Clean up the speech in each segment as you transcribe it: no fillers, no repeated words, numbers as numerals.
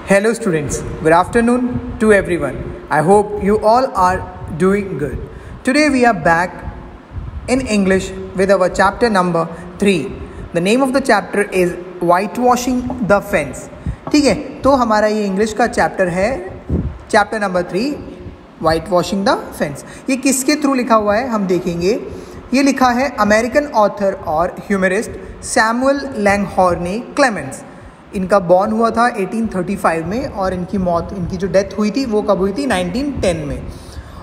Hello students, good afternoon to everyone. I hope you all are doing good. Today we are back in English with our chapter number 3. The name of the chapter is Whitewashing the Fence. ठीक है, तो हमारा ये English का chapter है chapter number 3 Whitewashing the Fence. ये किसके through लिखा हुआ है हम देखेंगे. ये लिखा है अमेरिकन ऑथर और ह्यूमरिस्ट सैमुअल लैंगहॉर्ने क्लेमेंस. इनका बॉर्न हुआ था 1835 में और इनकी जो डेथ हुई थी वो कब हुई थी 1910 में.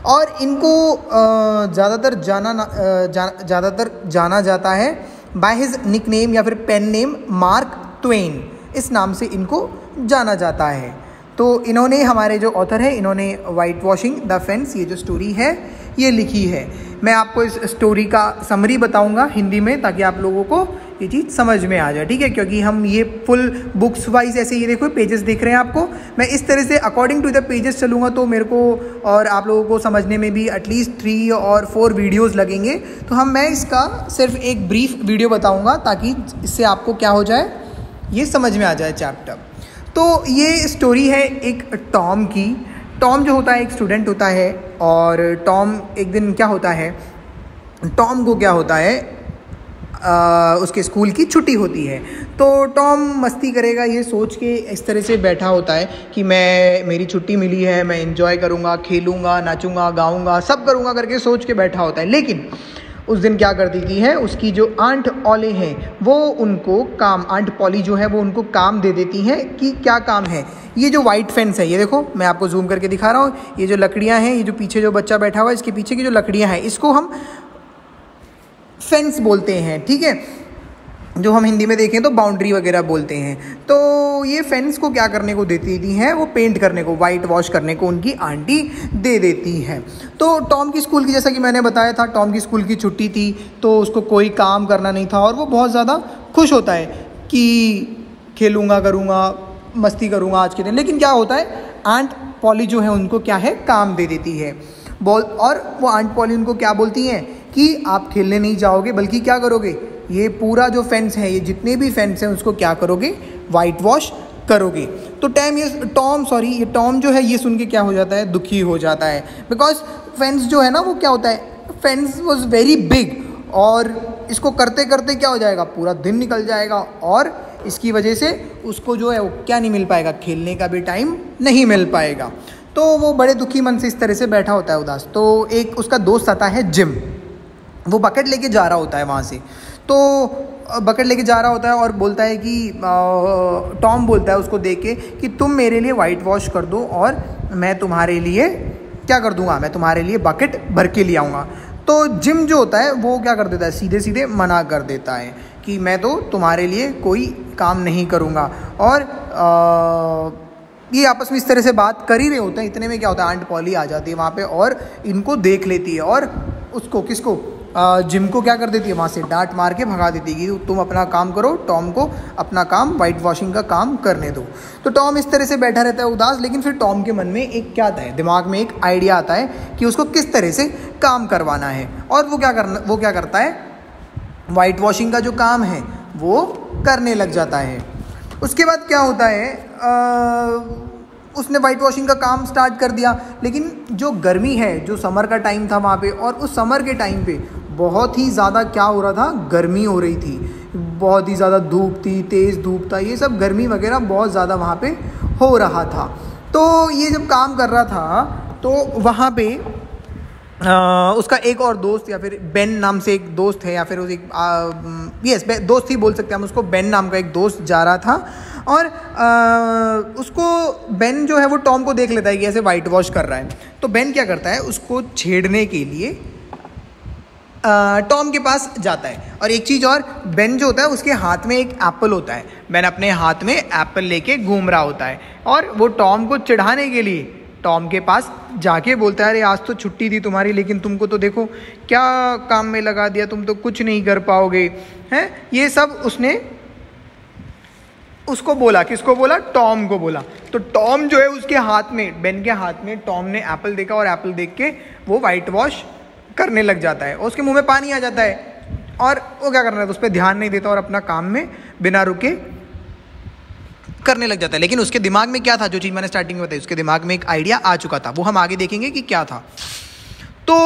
और इनको ज़्यादातर जाना जाता है बाय हिज निकनेम या फिर पेन नेम मार्क ट्वेन. इस नाम से इनको जाना जाता है. तो इन्होंने हमारे जो ऑथर है इन्होंने वाइट वॉशिंग द फेंस ये जो स्टोरी है ये लिखी है. मैं आपको इस स्टोरी का समरी बताऊंगा हिंदी में ताकि आप लोगों को ये चीज़ समझ में आ जाए. ठीक है, क्योंकि हम ये फुल बुक्स वाइज ऐसे ये देखो पेजेस दिख रहे हैं आपको. मैं इस तरह से अकॉर्डिंग टू द पेजेस चलूँगा तो मेरे को और आप लोगों को समझने में भी एटलीस्ट 3 और 4 वीडियोज़ लगेंगे. तो मैं इसका सिर्फ एक ब्रीफ वीडियो बताऊँगा ताकि इससे आपको क्या हो जाए ये समझ में आ जाए चैप्टर. तो ये स्टोरी है एक टॉम की. टॉम जो होता है एक स्टूडेंट होता है और टॉम एक दिन क्या होता है टॉम को क्या होता है उसके स्कूल की छुट्टी होती है. तो टॉम मस्ती करेगा ये सोच के इस तरह से बैठा होता है कि मेरी छुट्टी मिली है, मैं एंजॉय करूँगा, खेलूँगा, नाचूँगा, गाऊँगा, सब करूँगा करके सोच के बैठा होता है. लेकिन उस दिन क्या कर देती है उसकी जो आंट ओले हैं वो उनको काम आंट पॉली जो है वो उनको काम दे देती हैं. कि क्या काम है. ये जो वाइट फेंस है ये देखो मैं आपको जूम करके दिखा रहा हूँ. ये जो लकड़ियाँ हैं ये जो पीछे जो बच्चा बैठा हुआ है इसके पीछे की जो लकड़ियाँ हैं इसको हम फेंस बोलते हैं. ठीक है, जो हम हिंदी में देखें तो बाउंड्री वगैरह बोलते हैं. तो ये फेंस को क्या करने को देती हैं वो पेंट करने को वाइट वॉश करने को उनकी आंटी दे देती है. तो टॉम की स्कूल की जैसा कि मैंने बताया था टॉम की स्कूल की छुट्टी थी तो उसको कोई काम करना नहीं था और वो बहुत ज़्यादा खुश होता है कि खेलूँगा, करूँगा, मस्ती करूँगा आज के दिन. लेकिन क्या होता है आंट पॉली जो है उनको क्या है काम दे देती है और वो आंट पॉली उनको क्या बोलती हैं कि आप खेलने नहीं जाओगे बल्कि क्या करोगे ये पूरा जो फेंस है ये जितने भी फेंस हैं उसको क्या करोगे वाइट वॉश करोगे. तो ये टॉम जो है ये सुन के क्या हो जाता है दुखी हो जाता है. बिकॉज फेंस जो है ना वो क्या होता है फेंस वॉज वेरी बिग और इसको करते करते क्या हो जाएगा पूरा दिन निकल जाएगा और इसकी वजह से उसको जो है वो क्या नहीं मिल पाएगा खेलने का भी टाइम नहीं मिल पाएगा. तो वो बड़े दुखी मन से इस तरह से बैठा होता है उदास. तो एक उसका दोस्त आता है जिम. वो बकेट लेके जा रहा होता है वहाँ से. तो बकेट लेके जा रहा होता है और बोलता है कि टॉम बोलता है उसको देख के कि तुम मेरे लिए वाइट वॉश कर दो और मैं तुम्हारे लिए क्या कर दूंगा मैं तुम्हारे लिए बकेट भर के ले आऊँगा. तो जिम जो होता है वो क्या कर देता है सीधे सीधे मना कर देता है कि मैं तो तुम्हारे लिए कोई काम नहीं करूँगा. और ये आपस में इस तरह से बात कर ही रहे होते हैं. इतने में क्या होता है आंट पॉली आ जाती है वहाँ पे और इनको देख लेती है और उसको किसको जिम को क्या कर देती है वहाँ से डांट मार के भगा देती है कि तुम अपना काम करो, टॉम को अपना काम वाइट वॉशिंग का काम करने दो. तो टॉम इस तरह से बैठा रहता है उदास. लेकिन फिर टॉम के मन में एक क्या आता है दिमाग में एक आइडिया आता है कि उसको किस तरह से काम करवाना है. और वो क्या करता है वाइट वॉशिंग का जो काम है वो करने लग जाता है. उसके बाद क्या होता है उसने वाइट वॉशिंग का काम स्टार्ट कर दिया. लेकिन जो गर्मी है जो समर का टाइम था वहाँ पे और उस समर के टाइम पे बहुत ही ज़्यादा क्या हो रहा था गर्मी हो रही थी. बहुत ही ज़्यादा धूप थी, तेज़ धूप था, ये सब गर्मी वगैरह बहुत ज़्यादा वहाँ पे हो रहा था. तो ये जब काम कर रहा था तो वहाँ पे उसका एक और दोस्त या फिर बेन नाम से एक दोस्त है या फिर दोस्त ही बोल सकते हैं हम उसको. बेन नाम का एक दोस्त जा रहा था और उसको बेन जो है वो टॉम को देख लेता है कि ऐसे वाइट वॉश कर रहा है. तो बेन क्या करता है उसको छेड़ने के लिए टॉम के पास जाता है. और एक चीज़ और बेन जो होता है उसके हाथ में एक एप्पल होता है. बेन अपने हाथ में एप्पल लेके घूम रहा होता है और वो टॉम को चिढ़ाने के लिए टॉम के पास जाके बोलता है अरे आज तो छुट्टी थी तुम्हारी लेकिन तुमको तो देखो क्या काम में लगा दिया, तुम तो कुछ नहीं कर पाओगे हैं. ये सब उसने उसको बोला. किसको बोला टॉम को बोला. तो टॉम जो है उसके हाथ में बेन के हाथ में टॉम ने एप्पल देखा और एप्पल देख के वो वाइट वॉश करने लग जाता है और उसके मुंह में पानी आ जाता है और वो क्या करना है उस पर ध्यान नहीं देता और अपना काम में बिना रुके करने लग जाता है। लेकिन उसके दिमाग में क्या था, जो चीज़ मैंने स्टार्टिंग में बताई, उसके दिमाग में एक आइडिया आ चुका था, वो हम आगे देखेंगे कि क्या था। तो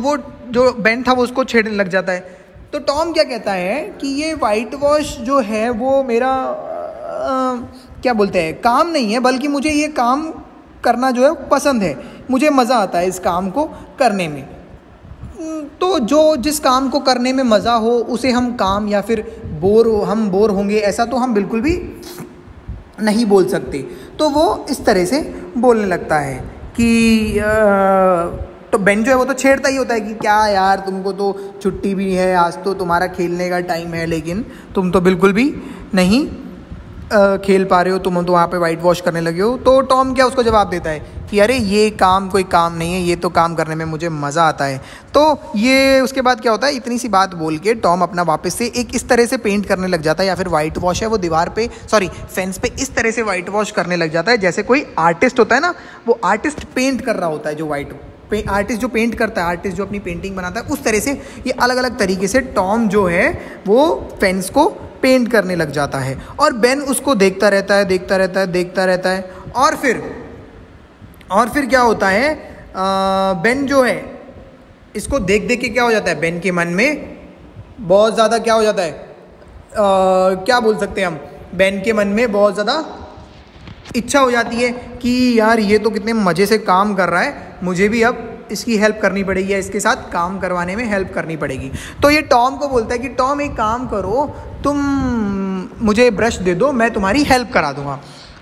वो जो बेन था वो उसको छेड़ने लग जाता है। तो टॉम क्या कहता है कि ये वाइट वॉश जो है वो मेरा क्या बोलते हैं काम नहीं है, बल्कि मुझे ये काम करना जो है पसंद है, मुझे मज़ा आता है इस काम को करने में। तो जो जिस काम को करने में मज़ा हो उसे हम काम या फिर हम बोर होंगे ऐसा तो हम बिल्कुल भी नहीं बोल सकते। तो वो इस तरह से बोलने लगता है कि तो बेन जो है वो तो छेड़ता ही होता है कि क्या यार, तुमको तो छुट्टी भी है, आज तो तुम्हारा खेलने का टाइम है, लेकिन तुम तो बिल्कुल भी नहीं खेल पा रहे हो, तुम तो वहाँ पे वाइट वॉश करने लगे हो। तो टॉम क्या उसको जवाब देता है कि अरे ये काम कोई काम नहीं है, ये तो काम करने में मुझे मज़ा आता है। तो ये उसके बाद क्या होता है, इतनी सी बात बोल के टॉम अपना वापस से एक इस तरह से पेंट करने लग जाता है, या फिर वाइट वॉश है वो दीवार पे फेंस पे इस तरह से वाइट वॉश करने लग जाता है जैसे कोई आर्टिस्ट होता है ना, वो आर्टिस्ट पेंट कर रहा होता है। जो आर्टिस्ट जो पेंट करता है, आर्टिस्ट जो अपनी पेंटिंग बनाता है, उस तरह से ये अलग अलग तरीके से टॉम जो है वो फेंस को पेंट करने लग जाता है। और बेन उसको देखता रहता है। और फिर क्या होता है, बेन जो है इसको देख देख के क्या हो जाता है, बेन के मन में बहुत ज़्यादा क्या हो जाता है, क्या बोल सकते हैं हम, बेन के मन में बहुत ज़्यादा इच्छा हो जाती है कि यार ये तो कितने मज़े से काम कर रहा है, मुझे भी अब इसकी हेल्प करनी पड़ेगी या इसके साथ काम करवाने में हेल्प करनी पड़ेगी। तो ये टॉम को बोलता है कि टॉम एक काम करो, तुम मुझे ब्रश दे दो, मैं तुम्हारी हेल्प करा दूंगा।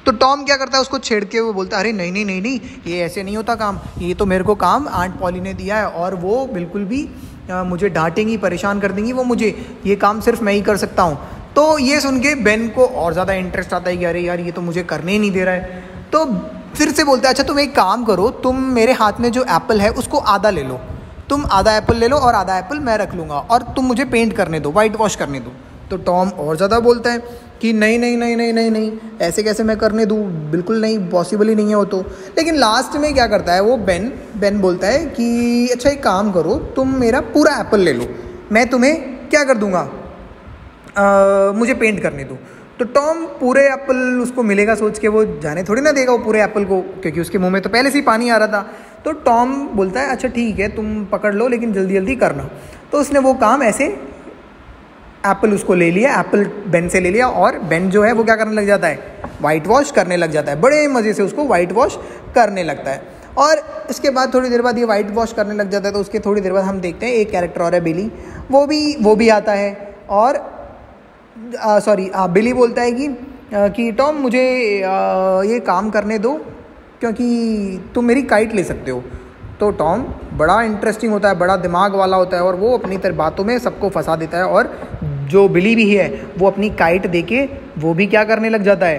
तो टॉम क्या करता है, उसको छेड़ के वो बोलता है अरे नहीं, ये ऐसे नहीं होता काम, ये तो मेरे को काम आंट पॉली ने दिया है और वो बिल्कुल भी मुझे डांटेंगी, परेशान कर देंगी, वो मुझे ये काम सिर्फ मैं ही कर सकता हूँ। तो ये सुन के बेन को और ज़्यादा इंटरेस्ट आता है कि अरे यार ये तो मुझे करने ही नहीं दे रहा है। तो फिर से बोलता है अच्छा तुम एक काम करो, तुम मेरे हाथ में जो एप्पल है उसको आधा ले लो, तुम आधा एप्पल ले लो और आधा एप्पल मैं रख लूँगा, और तुम मुझे पेंट करने दो, वाइट वॉश करने दो। तो टॉम और ज़्यादा बोलता है कि नहीं, ऐसे कैसे मैं करने दूँ, बिल्कुल नहीं, पॉसिबल ही नहीं है वो तो। लेकिन लास्ट में क्या करता है वो बेन बोलता है कि अच्छा एक काम करो, तुम मेरा पूरा एप्पल ले लो, मैं तुम्हें क्या कर दूँगा, मुझे पेंट करने दो। तो टॉम पूरे एप्पल उसको मिलेगा सोच के वो जाने थोड़ी ना देगा वो पूरे एप्पल को, क्योंकि उसके मुंह में तो पहले से ही पानी आ रहा था। तो टॉम बोलता है अच्छा ठीक है तुम पकड़ लो, लेकिन जल्दी जल्दी करना। तो उसने वो काम ऐसे एप्पल उसको ले लिया, एप्पल बेन से ले लिया, और बेन जो है वो क्या करने लग जाता है, वाइट वॉश करने लग जाता है, बड़े मज़े से उसको वाइट वॉश करने लगता है। और इसके बाद थोड़ी देर बाद ये वाइट वॉश करने लग जाता है। तो उसके थोड़ी देर बाद हम देखते हैं एक कैरेक्टर और है बिली, वो भी आता है और बिली बोलता है कि टॉम मुझे ये काम करने दो क्योंकि तुम मेरी काइट ले सकते हो। तो टॉम बड़ा इंटरेस्टिंग होता है, बड़ा दिमाग वाला होता है, और वो अपनी तरह बातों में सबको फंसा देता है। और जो बिली भी है वो अपनी काइट देके वो भी क्या करने लग जाता है,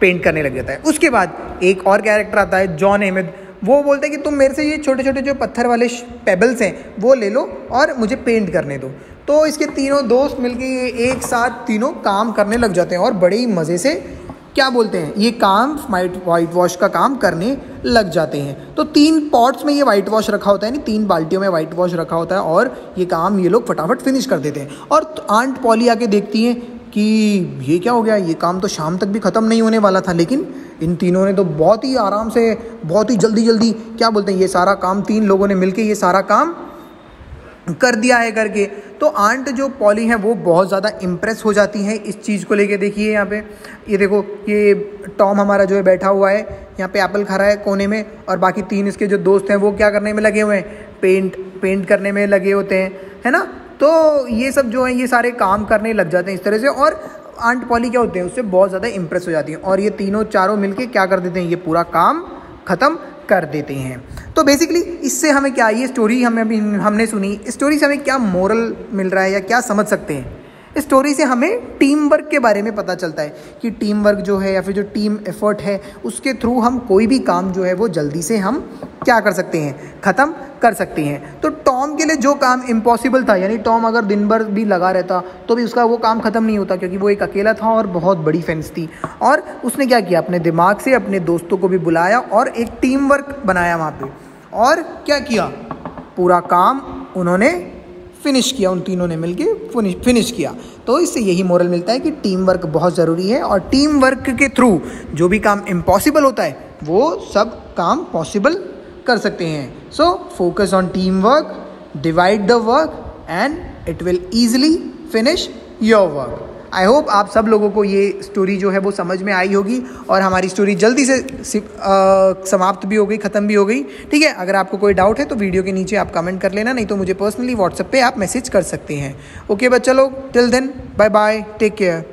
पेंट करने लग जाता है। उसके बाद एक और कैरेक्टर आता है जॉन अहमद, वो बोलता है कि तुम मेरे से ये छोटे छोटे जो पत्थर वाले पेबल्स हैं वो ले लो और मुझे पेंट करने दो। तो इसके तीनों दोस्त मिलके एक साथ तीनों काम करने लग जाते हैं और बड़े ही मज़े से क्या बोलते हैं ये काम वाइट वॉश का काम करने लग जाते हैं। तो 3 पॉट्स में ये वाइट वॉश रखा होता है, 3 बाल्टियों में वाइट वॉश रखा होता है, और ये काम ये लोग फटाफट फिनिश कर देते हैं। और आंट पॉली आके देखती हैं कि ये क्या हो गया, ये काम तो शाम तक भी ख़त्म नहीं होने वाला था, लेकिन इन तीनों ने तो बहुत ही आराम से, बहुत ही जल्दी क्या बोलते हैं, ये सारा काम 3 लोगों ने मिलके ये सारा काम कर दिया है करके। तो आंट जो पॉली है वो बहुत ज़्यादा इम्प्रेस हो जाती हैं इस चीज़ को लेके। देखिए यहाँ पे ये देखो, ये टॉम हमारा जो है बैठा हुआ है यहाँ पे एप्पल खा रहा है कोने में, और बाकी 3 इसके जो दोस्त हैं वो क्या करने में लगे हुए हैं, पेंट करने में लगे होते हैं, है ना। तो ये सब जो है ये सारे काम करने लग जाते हैं इस तरह से, और आंट पॉली क्या होते हैं उससे बहुत ज़्यादा इम्प्रेस हो जाती हैं, और ये तीनों चारों मिलके क्या कर देते हैं, ये पूरा काम ख़त्म कर देते हैं। तो बेसिकली इससे हमें क्या, ये स्टोरी हमने सुनी, स्टोरी से हमें क्या मोरल मिल रहा है या क्या समझ सकते हैं। इस स्टोरी से हमें टीम वर्क के बारे में पता चलता है कि टीम वर्क जो है या फिर जो टीम एफर्ट है उसके थ्रू हम कोई भी काम जो है वो जल्दी से हम क्या कर सकते हैं, ख़त्म कर सकते हैं। तो टॉम के लिए जो काम इम्पॉसिबल था, यानी टॉम अगर दिन भर भी लगा रहता तो भी उसका वो काम ख़त्म नहीं होता, क्योंकि वो एक अकेला था और बहुत बड़ी फेंस थी। और उसने क्या किया, अपने दिमाग से अपने दोस्तों को भी बुलाया और एक टीम वर्क बनाया वहाँ पे, और क्या किया, पूरा काम उन्होंने फिनिश किया, उन तीनों ने मिलके फिनिश किया। तो इससे यही मोरल मिलता है कि टीम वर्क बहुत ज़रूरी है, और टीम वर्क के थ्रू जो भी काम इम्पॉसिबल होता है वो सब काम पॉसिबल कर सकते हैं। So focus on team work, divide the work and it will easily finish your work. I hope आप सब लोगों को ये स्टोरी जो है वो समझ में आई होगी, और हमारी स्टोरी जल्दी से समाप्त भी हो गई, ख़त्म भी हो गई। ठीक है, अगर आपको कोई डाउट है तो वीडियो के नीचे आप कमेंट कर लेना, नहीं तो मुझे पर्सनली व्हाट्सएप पे आप मैसेज कर सकते हैं। ओके बच्चा लोग, till then bye bye, take care.